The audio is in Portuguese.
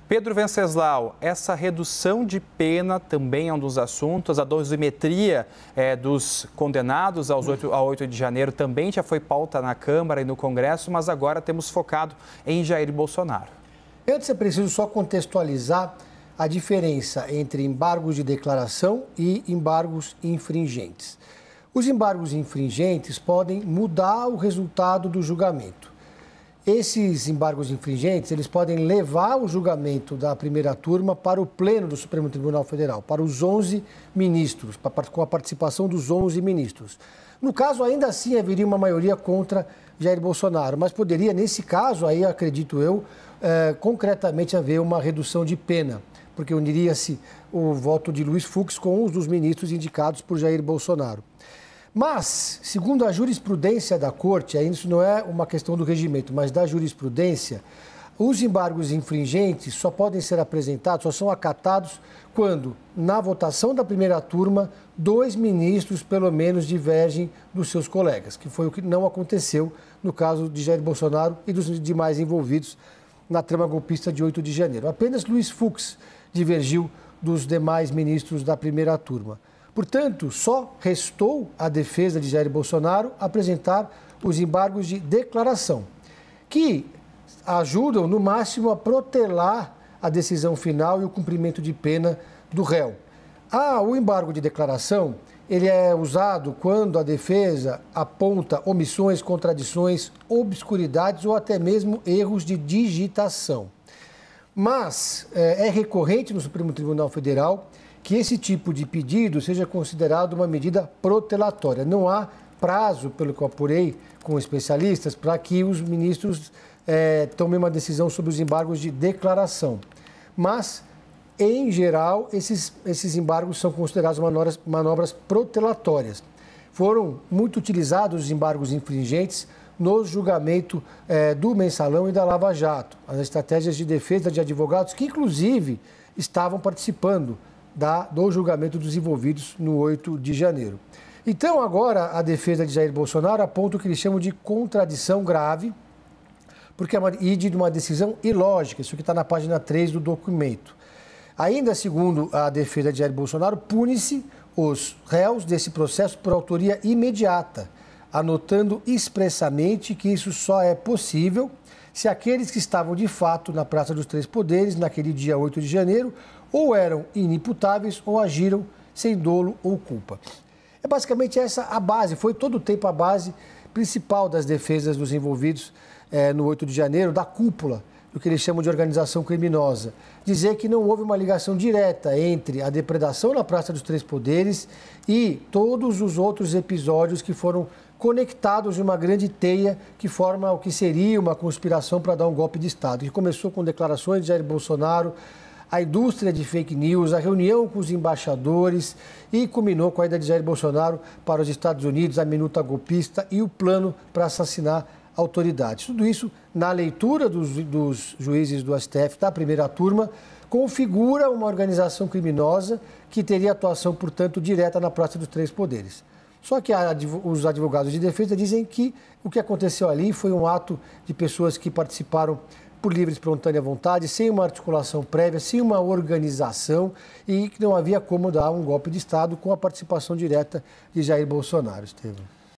Pedro Venceslau, essa redução de pena também é um dos assuntos. A dosimetria dos condenados ao 8 de janeiro também já foi pauta na Câmara e no Congresso, mas agora temos focado em Jair Bolsonaro. Antes é preciso só contextualizar a diferença entre embargos de declaração e embargos infringentes. Os embargos infringentes podem mudar o resultado do julgamento. Esses embargos infringentes, eles podem levar o julgamento da primeira turma para o Pleno do Supremo Tribunal Federal, para os 11 ministros, com a participação dos 11 ministros. No caso, ainda assim, haveria uma maioria contra Jair Bolsonaro, mas poderia, nesse caso, aí acredito eu, concretamente haver uma redução de pena, porque uniria-se o voto de Luiz Fux com os dos ministros indicados por Jair Bolsonaro. Mas, segundo a jurisprudência da Corte, isso não é uma questão do regimento, mas da jurisprudência, os embargos infringentes só podem ser apresentados, só são acatados quando, na votação da primeira turma, 2 ministros, pelo menos, divergem dos seus colegas, que foi o que não aconteceu no caso de Jair Bolsonaro e dos demais envolvidos na trama golpista de 8 de janeiro. Apenas Luiz Fux divergiu dos demais ministros da primeira turma. Portanto, só restou à defesa de Jair Bolsonaro apresentar os embargos de declaração, que ajudam, no máximo, a protelar a decisão final e o cumprimento de pena do réu. O embargo de declaração, ele é usado quando a defesa aponta omissões, contradições, obscuridades ou até mesmo erros de digitação. Mas é recorrente no Supremo Tribunal Federal que esse tipo de pedido seja considerado uma medida protelatória. Não há prazo, pelo que eu apurei com especialistas, para que os ministros tomem uma decisão sobre os embargos de declaração. Mas, em geral, esses embargos são considerados manobras protelatórias. Foram muito utilizados os embargos infringentes no julgamento do Mensalão e da Lava Jato, as estratégias de defesa de advogados que, inclusive, estavam participando do julgamento dos envolvidos no 8 de janeiro. Então, agora, a defesa de Jair Bolsonaro aponta o que eles chamam de contradição grave, e de uma decisão ilógica, isso que está na página 3 do documento. Ainda segundo a defesa de Jair Bolsonaro, pune-se os réus desse processo por autoria imediata, anotando expressamente que isso só é possível se aqueles que estavam de fato na Praça dos Três Poderes, naquele dia 8 de janeiro, ou eram inimputáveis ou agiram sem dolo ou culpa. É basicamente essa a base, foi todo o tempo a base principal das defesas dos envolvidos no 8 de janeiro, da cúpula, do que eles chamam de organização criminosa. Dizer que não houve uma ligação direta entre a depredação na Praça dos Três Poderes e todos os outros episódios que foram conectados em uma grande teia que forma o que seria uma conspiração para dar um golpe de Estado. Que começou com declarações de Jair Bolsonaro, a indústria de fake news, a reunião com os embaixadores e culminou com a ida de Jair Bolsonaro para os Estados Unidos, a minuta golpista e o plano para assassinar autoridades. Tudo isso, na leitura dos juízes do STF da primeira turma, configura uma organização criminosa que teria atuação, portanto, direta na Praça dos Três Poderes. Só que os advogados de defesa dizem que o que aconteceu ali foi um ato de pessoas que participaram por livre e espontânea vontade, sem uma articulação prévia, sem uma organização e que não havia como dar um golpe de Estado com a participação direta de Jair Bolsonaro, Estevam.